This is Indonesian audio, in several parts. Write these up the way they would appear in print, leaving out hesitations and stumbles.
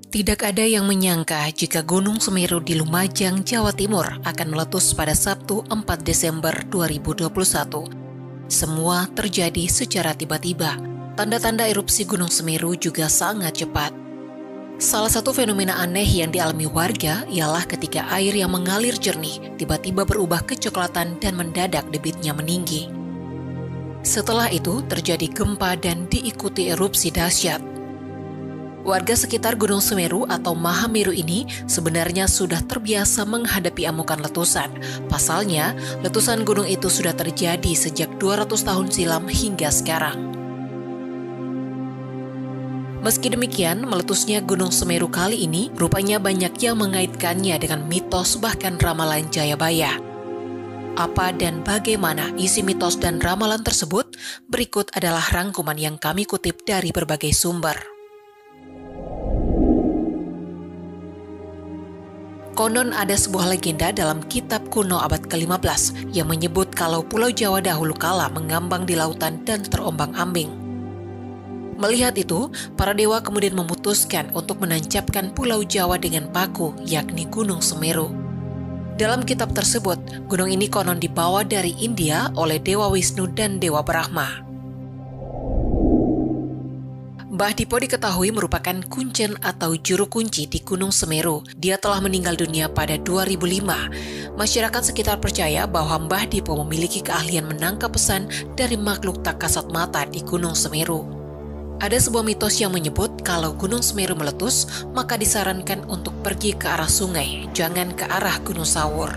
Tidak ada yang menyangka jika Gunung Semeru di Lumajang, Jawa Timur akan meletus pada Sabtu 4 Desember 2021. Semua terjadi secara tiba-tiba. Tanda-tanda erupsi Gunung Semeru juga sangat cepat. Salah satu fenomena aneh yang dialami warga ialah ketika air yang mengalir jernih tiba-tiba berubah kecoklatan dan mendadak debitnya meninggi. Setelah itu terjadi gempa dan diikuti erupsi dahsyat. Warga sekitar Gunung Semeru atau Mahameru ini sebenarnya sudah terbiasa menghadapi amukan letusan. Pasalnya, letusan gunung itu sudah terjadi sejak 200 tahun silam hingga sekarang. Meski demikian, meletusnya Gunung Semeru kali ini rupanya banyak yang mengaitkannya dengan mitos bahkan ramalan Jayabaya. Apa dan bagaimana isi mitos dan ramalan tersebut? Berikut adalah rangkuman yang kami kutip dari berbagai sumber. Konon ada sebuah legenda dalam kitab kuno abad ke-15 yang menyebut kalau Pulau Jawa dahulu kala mengambang di lautan dan terombang-ambing. Melihat itu, para dewa kemudian memutuskan untuk menancapkan Pulau Jawa dengan paku, yakni Gunung Semeru. Dalam kitab tersebut, gunung ini konon dibawa dari India oleh Dewa Wisnu dan Dewa Brahma. Mbah Dipo diketahui merupakan kuncen atau juru kunci di Gunung Semeru. Dia telah meninggal dunia pada 2005. Masyarakat sekitar percaya bahwa Mbah Dipo memiliki keahlian menangkap pesan dari makhluk tak kasat mata di Gunung Semeru. Ada sebuah mitos yang menyebut kalau Gunung Semeru meletus, maka disarankan untuk pergi ke arah sungai, jangan ke arah Gunung Sawur.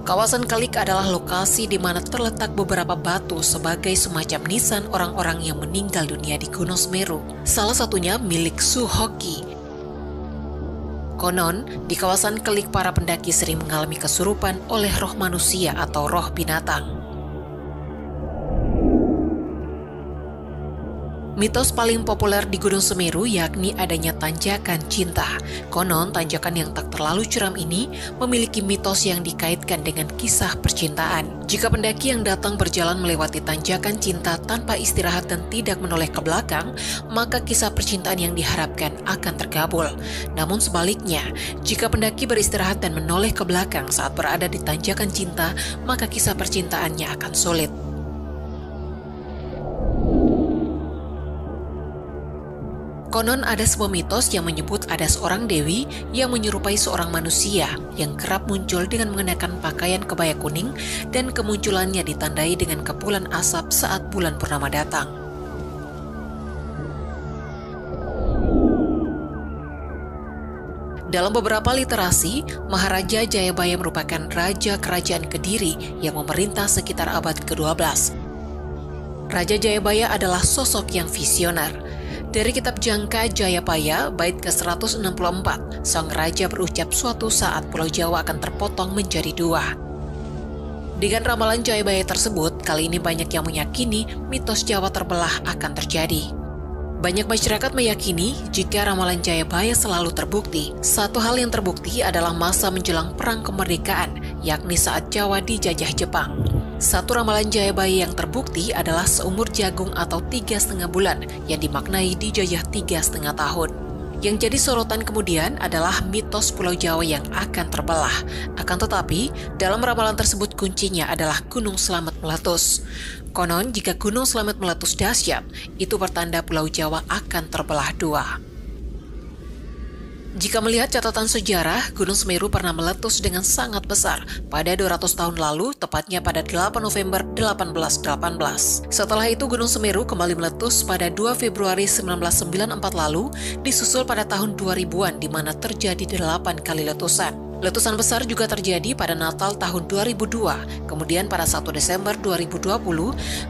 Kawasan Kalik adalah lokasi di mana terletak beberapa batu sebagai semacam nisan orang-orang yang meninggal dunia di Gunung Semeru. Salah satunya milik Suhoki. Konon, di kawasan Kalik para pendaki sering mengalami kesurupan oleh roh manusia atau roh binatang. Mitos paling populer di Gunung Semeru yakni adanya tanjakan cinta. Konon, tanjakan yang tak terlalu curam ini memiliki mitos yang dikaitkan dengan kisah percintaan. Jika pendaki yang datang berjalan melewati tanjakan cinta tanpa istirahat dan tidak menoleh ke belakang, maka kisah percintaan yang diharapkan akan terkabul. Namun sebaliknya, jika pendaki beristirahat dan menoleh ke belakang saat berada di tanjakan cinta, maka kisah percintaannya akan sulit. Konon ada sebuah mitos yang menyebut ada seorang dewi yang menyerupai seorang manusia yang kerap muncul dengan mengenakan pakaian kebaya kuning dan kemunculannya ditandai dengan kepulan asap saat bulan purnama datang. Dalam beberapa literasi, Maharaja Jayabaya merupakan raja kerajaan Kediri yang memerintah sekitar abad ke-12. Raja Jayabaya adalah sosok yang visioner. Dari kitab Jangka Jayabaya, bait ke-164, sang raja berucap suatu saat Pulau Jawa akan terpotong menjadi dua. Dengan ramalan Jayabaya tersebut, kali ini banyak yang meyakini mitos Jawa terbelah akan terjadi. Banyak masyarakat meyakini jika ramalan Jayabaya selalu terbukti. Satu hal yang terbukti adalah masa menjelang Perang Kemerdekaan, yakni saat Jawa dijajah Jepang. Satu ramalan Jayabaya yang terbukti adalah seumur jagung atau 3,5 bulan yang dimaknai dijajah 3,5 tahun. Yang jadi sorotan kemudian adalah mitos Pulau Jawa yang akan terbelah. Akan tetapi, dalam ramalan tersebut kuncinya adalah Gunung Slamet meletus. Konon, jika Gunung Slamet meletus dahsyat, itu bertanda Pulau Jawa akan terbelah dua. Jika melihat catatan sejarah, Gunung Semeru pernah meletus dengan sangat besar pada 200 tahun lalu, tepatnya pada 8 November 1818. Setelah itu Gunung Semeru kembali meletus pada 2 Februari 1994 lalu, disusul pada tahun 2000-an di mana terjadi 8 kali letusan. Letusan besar juga terjadi pada Natal tahun 2002. Kemudian pada 1 Desember 2020,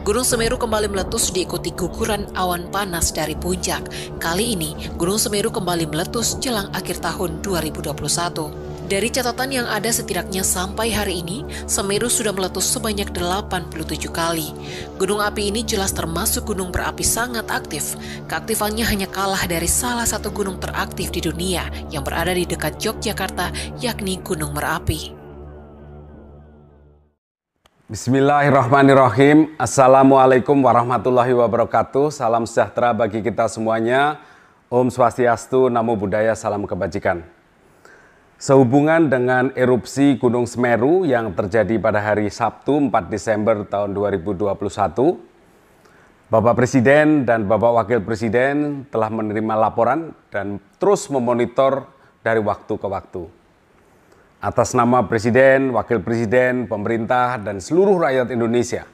Gunung Semeru kembali meletus diikuti guguran awan panas dari puncak. Kali ini, Gunung Semeru kembali meletus jelang akhir tahun 2021. Dari catatan yang ada setidaknya sampai hari ini, Semeru sudah meletus sebanyak 87 kali. Gunung api ini jelas termasuk gunung berapi sangat aktif. Keaktifannya hanya kalah dari salah satu gunung teraktif di dunia yang berada di dekat Yogyakarta, yakni Gunung Merapi. Bismillahirrahmanirrahim. Assalamualaikum warahmatullahi wabarakatuh. Salam sejahtera bagi kita semuanya. Om Swastiastu, Namo Buddhaya, salam kebajikan. Sehubungan dengan erupsi Gunung Semeru yang terjadi pada hari Sabtu 4 Desember tahun 2021, Bapak Presiden dan Bapak Wakil Presiden telah menerima laporan dan terus memonitor dari waktu ke waktu. Atas nama Presiden, Wakil Presiden, pemerintah, dan seluruh rakyat Indonesia,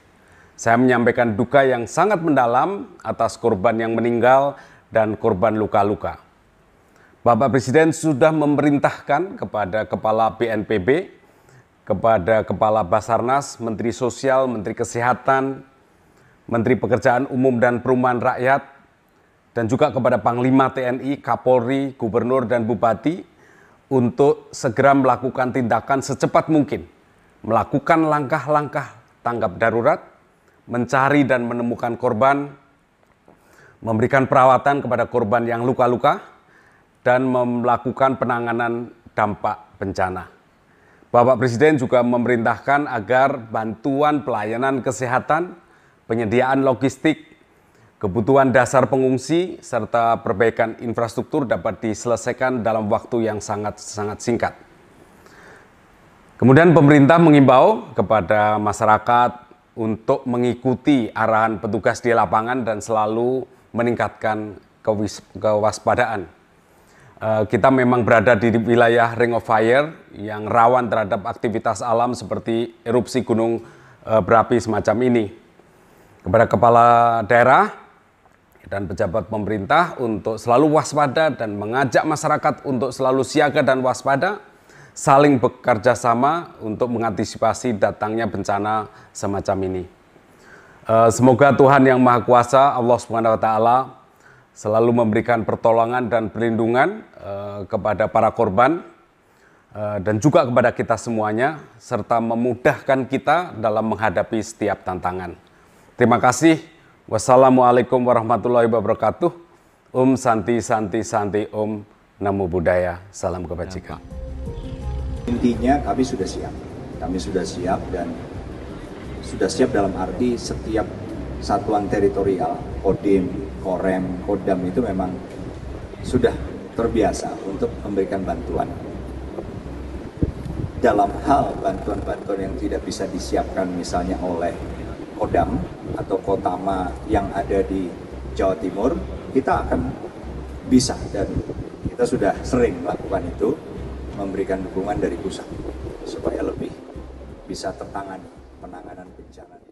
saya menyampaikan duka yang sangat mendalam atas korban yang meninggal dan korban luka-luka. Bapak Presiden sudah memerintahkan kepada Kepala BNPB, kepada Kepala Basarnas, Menteri Sosial, Menteri Kesehatan, Menteri Pekerjaan Umum dan Perumahan Rakyat, dan juga kepada Panglima TNI, Kapolri, Gubernur, dan Bupati, untuk segera melakukan tindakan secepat mungkin, melakukan langkah-langkah tanggap darurat, mencari dan menemukan korban, memberikan perawatan kepada korban yang luka-luka, dan melakukan penanganan dampak bencana. Bapak Presiden juga memerintahkan agar bantuan pelayanan kesehatan, penyediaan logistik, kebutuhan dasar pengungsi, serta perbaikan infrastruktur dapat diselesaikan dalam waktu yang sangat singkat. Kemudian pemerintah mengimbau kepada masyarakat untuk mengikuti arahan petugas di lapangan dan selalu meningkatkan kewaspadaan. Kita memang berada di wilayah Ring of Fire yang rawan terhadap aktivitas alam seperti erupsi gunung berapi semacam ini. Kepada kepala daerah dan pejabat pemerintah untuk selalu waspada dan mengajak masyarakat untuk selalu siaga dan waspada, saling bekerja sama untuk mengantisipasi datangnya bencana semacam ini. Semoga Tuhan Yang Maha Kuasa, Allah Subhanahu wa Ta'ala, selalu memberikan pertolongan dan perlindungan kepada para korban dan juga kepada kita semuanya, serta memudahkan kita dalam menghadapi setiap tantangan. Terima kasih. Wassalamualaikum warahmatullahi wabarakatuh. Om Santi Santi Santi Om Namo Buddhaya. Salam kebajikan. Intinya kami sudah siap. Kami sudah siap dan sudah siap dalam arti setiap satuan teritorial, Kodim, Korem, Kodam itu memang sudah terbiasa untuk memberikan bantuan. Dalam hal bantuan-bantuan yang tidak bisa disiapkan misalnya oleh Kodam atau Kotama yang ada di Jawa Timur, kita akan bisa dan kita sudah sering melakukan itu, memberikan dukungan dari pusat supaya lebih bisa tertangani penanganan bencana.